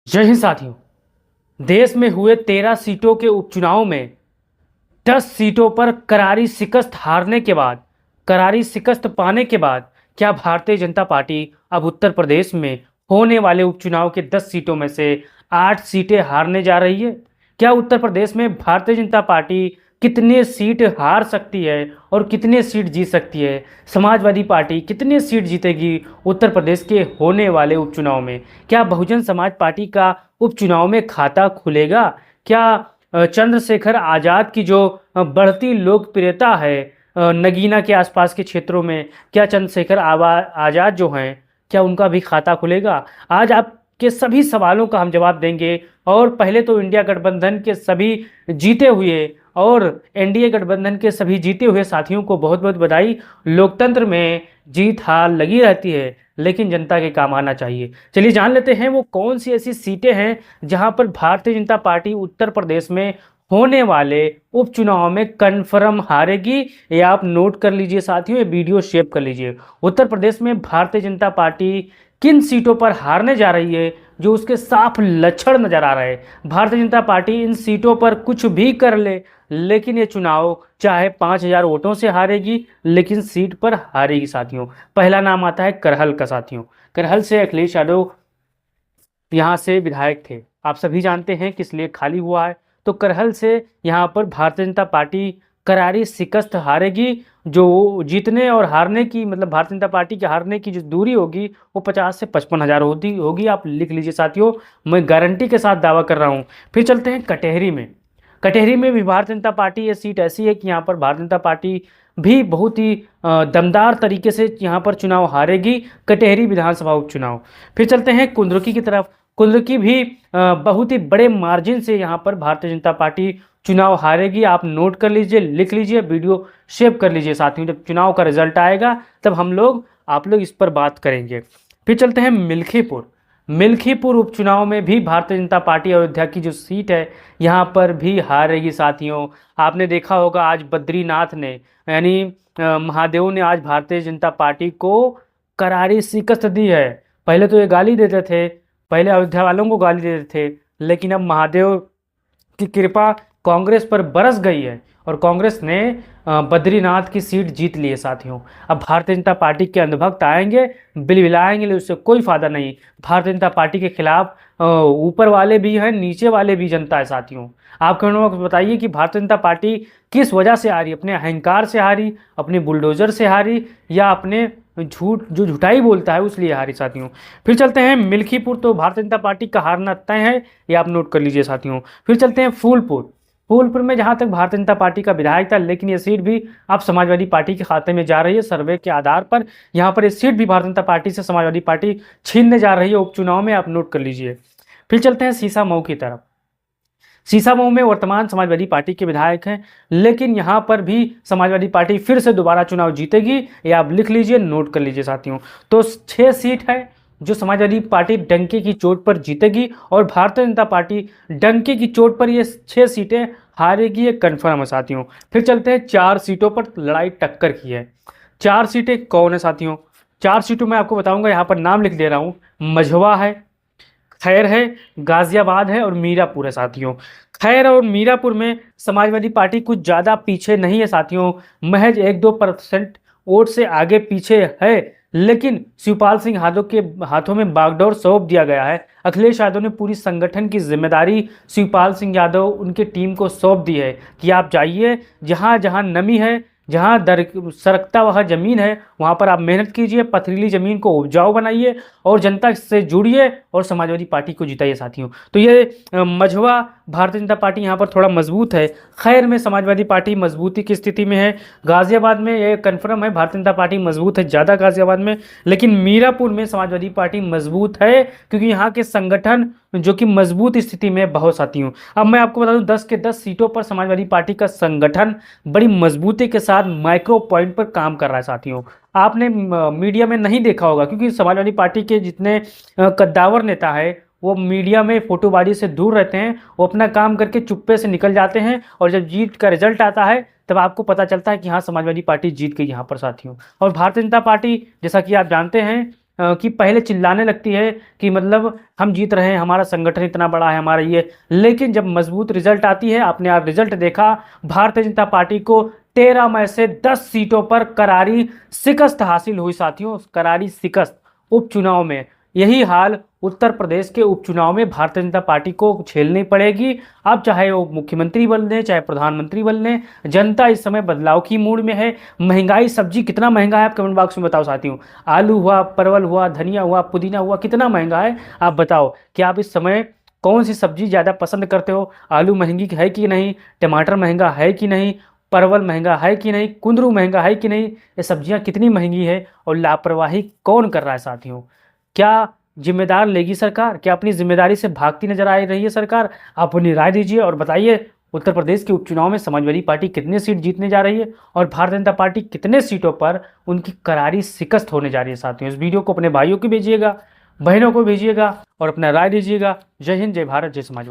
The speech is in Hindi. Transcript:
जय हिंद साथियों। देश में हुए 13 सीटों के उपचुनाव में 10 सीटों पर करारी शिकस्त पाने के बाद क्या भारतीय जनता पार्टी अब उत्तर प्रदेश में होने वाले उपचुनाव के 10 सीटों में से 8 सीटें हारने जा रही है? क्या उत्तर प्रदेश में भारतीय जनता पार्टी कितने सीट हार सकती है और कितने सीट जीत सकती है? समाजवादी पार्टी कितने सीट जीतेगी उत्तर प्रदेश के होने वाले उपचुनाव में? क्या बहुजन समाज पार्टी का उपचुनाव में खाता खुलेगा? क्या चंद्रशेखर आज़ाद की जो बढ़ती लोकप्रियता है नगीना के आसपास के क्षेत्रों में, क्या चंद्रशेखर आज़ाद जो हैं क्या उनका भी खाता खुलेगा? आज आपके सभी सवालों का हम जवाब देंगे। और पहले तो इंडिया गठबंधन के सभी जीते हुए और एनडीए गठबंधन के सभी जीते हुए साथियों को बहुत बहुत बधाई। लोकतंत्र में जीत हार लगी रहती है, लेकिन जनता के काम आना चाहिए। चलिए जान लेते हैं वो कौन सी ऐसी सीटें हैं जहां पर भारतीय जनता पार्टी उत्तर प्रदेश में होने वाले उपचुनाव में कन्फर्म हारेगी। ये आप नोट कर लीजिए साथियों, ये वीडियो शेयर कर लीजिए। उत्तर प्रदेश में भारतीय जनता पार्टी किन सीटों पर हारने जा रही है, जो उसके साफ लक्षण नजर आ रहे हैं। भारतीय जनता पार्टी इन सीटों पर कुछ भी कर ले, लेकिन ये चुनाव चाहे 5,000 वोटों से हारेगी, लेकिन सीट पर हारेगी साथियों। पहला नाम आता है करहल का साथियों। करहल से अखिलेश यादव यहाँ से विधायक थे, आप सभी जानते हैं किस लिए खाली हुआ है। तो करहल से यहाँ पर भारतीय जनता पार्टी करारी शिकस्त हारेगी। जो जीतने और हारने की मतलब भारतीय जनता पार्टी के हारने की जो दूरी होगी वो 50 से 55 हज़ार होगी। आप लिख लीजिए साथियों, मैं गारंटी के साथ दावा कर रहा हूँ। फिर चलते हैं कटहरी में। कटहरी में भी भारतीय जनता पार्टी, ये सीट ऐसी है कि यहाँ पर भारतीय जनता पार्टी भी बहुत ही दमदार तरीके से यहाँ पर चुनाव हारेगी, कटहरी विधानसभा उपचुनाव। फिर चलते हैं कुंदरुकी की तरफ। कुंदरुकी भी बहुत ही बड़े मार्जिन से यहाँ पर भारतीय जनता पार्टी चुनाव हारेगी। आप नोट कर लीजिए, लिख लीजिए, वीडियो सेव कर लीजिए साथियों। जब चुनाव का रिजल्ट आएगा तब आप लोग इस पर बात करेंगे। फिर चलते हैं मिल्कीपुर। मिल्कीपुर उपचुनाव में भी भारतीय जनता पार्टी अयोध्या की जो सीट है यहाँ पर भी हारेगी साथियों। आपने देखा होगा आज बद्रीनाथ ने यानी महादेव ने आज भारतीय जनता पार्टी को करारी शिकस्त दी है। पहले तो ये गाली देते थे, पहले अयोध्या वालों को गाली देते थे, लेकिन अब महादेव की कृपा कांग्रेस पर बरस गई है और कांग्रेस ने बद्रीनाथ की सीट जीत ली है साथियों। अब भारतीय जनता पार्टी के अंधभक्त आएंगे, बिलबिलाएंगे, लेकिन उससे कोई फायदा नहीं। भारतीय जनता पार्टी के खिलाफ ऊपर वाले भी हैं, नीचे वाले भी जनता है साथियों। आप कमेंट में बताइए कि भारतीय जनता पार्टी किस वजह से हारी? अपने अहंकार से हारी, अपने बुलडोजर से हारी, या अपने झूठाई बोलता है उसलिए हारी साथियों। फिर चलते हैं मिल्कीपुर। तो भारतीय जनता पार्टी का हारना तय है, ये आप नोट कर लीजिए साथियों। फिर चलते हैं फूलपुर। फूलपुर में जहां तक भारतीय जनता पार्टी का विधायक था, लेकिन ये सीट भी अब समाजवादी पार्टी के खाते में जा रही है। सर्वे के आधार पर यहाँ पर ये सीट भी भारतीय जनता पार्टी से समाजवादी पार्टी छीनने जा रही है उपचुनाव में, आप नोट कर लीजिए। फिर चलते हैं सीसामऊ की तरफ। सीसामऊ में वर्तमान समाजवादी पार्टी के विधायक हैं, लेकिन यहां पर भी समाजवादी पार्टी फिर से दोबारा चुनाव जीतेगी, ये आप लिख लीजिए, नोट कर लीजिए साथियों। तो 6 सीट है जो समाजवादी पार्टी डंके की चोट पर जीतेगी और भारतीय जनता पार्टी डंके की चोट पर ये 6 सीटें हारेगी, ये कन्फर्म है साथियों। फिर चलते हैं 4 सीटों पर लड़ाई टक्कर की है। 4 सीटें कौन है साथियों? 4 सीटों में आपको बताऊंगा, यहाँ पर नाम लिख दे रहा हूँ। मझवा है, खैर है, गाजियाबाद है और मीरापुर है साथियों। खैर और मीरापुर में समाजवादी पार्टी कुछ ज़्यादा पीछे नहीं है साथियों, महज 1-2% वोट से आगे पीछे है, लेकिन शिवपाल सिंह यादव के हाथों में बागडोर सौंप दिया गया है। अखिलेश यादव ने पूरी संगठन की जिम्मेदारी शिवपाल सिंह यादव उनके टीम को सौंप दी है कि आप जाइए, जहाँ जहाँ नमी है, जहाँ सरकता वह ज़मीन है, वहाँ पर आप मेहनत कीजिए, पथरीली ज़मीन को उपजाऊ बनाइए और जनता से जुड़िए और समाजवादी पार्टी को जिताइए साथियों। तो ये मझवा भारतीय जनता पार्टी यहाँ पर थोड़ा मजबूत है। खैर में समाजवादी पार्टी मजबूती की स्थिति में है। गाज़ियाबाद में ये कन्फर्म है भारतीय जनता पार्टी मजबूत है ज़्यादा गाज़ियाबाद में, लेकिन मीरापुर में समाजवादी पार्टी मजबूत है क्योंकि यहाँ के संगठन जो कि मजबूत स्थिति में बहुत साथियों। अब मैं आपको बता दूं 10 के 10 सीटों पर समाजवादी पार्टी का संगठन बड़ी मजबूती के साथ माइक्रो पॉइंट पर काम कर रहा है साथियों। आपने मीडिया में नहीं देखा होगा क्योंकि समाजवादी पार्टी के जितने कद्दावर नेता है वो मीडिया में फोटोबाजी से दूर रहते हैं, वो अपना काम करके चुप्पे से निकल जाते हैं और जब जीत का रिजल्ट आता है तब आपको पता चलता है कि हाँ समाजवादी पार्टी जीत गई यहाँ पर साथियों। और भारतीय जनता पार्टी जैसा कि आप जानते हैं कि पहले चिल्लाने लगती है कि मतलब हम जीत रहे हैं, हमारा संगठन इतना बड़ा है, हमारा ये, लेकिन जब मजबूत रिजल्ट आती है, आपने आज रिजल्ट देखा, भारतीय जनता पार्टी को 13 में से 10 सीटों पर करारी शिकस्त हासिल हुई साथियों, करारी शिकस्त उपचुनाव में। यही हाल उत्तर प्रदेश के उपचुनाव में भारतीय जनता पार्टी को झेलनी पड़ेगी। अब चाहे वो मुख्यमंत्री बन लें, चाहे प्रधानमंत्री बन लें, जनता इस समय बदलाव की मूड में है। महंगाई, सब्जी कितना महंगा है आप कमेंट बॉक्स में बताओ साथियों। आलू हुआ, परवल हुआ, धनिया हुआ, पुदीना हुआ, कितना महंगा है आप बताओ। क्या आप इस समय कौन सी सब्जी ज़्यादा पसंद करते हो? आलू महंगी है कि नहीं, टमाटर महंगा है कि नहीं, परवल महंगा है कि नहीं, कुंदरू महंगा है कि नहीं, ये सब्जियां कितनी महंगी है और लापरवाही कौन कर रहा है साथियों? क्या जिम्मेदार लेगी सरकार? क्या अपनी जिम्मेदारी से भागती नजर आ रही है सरकार? आप अपनी राय दीजिए और बताइए उत्तर प्रदेश के उपचुनाव में समाजवादी पार्टी कितनी सीट जीतने जा रही है और भारतीय जनता पार्टी कितने सीटों पर उनकी करारी शिकस्त होने जा रही है साथियों। इस वीडियो को अपने भाइयों को भेजिएगा, बहनों को भेजिएगा और अपना राय दीजिएगा। जय हिंद, जय भारत, जय समाजवादी।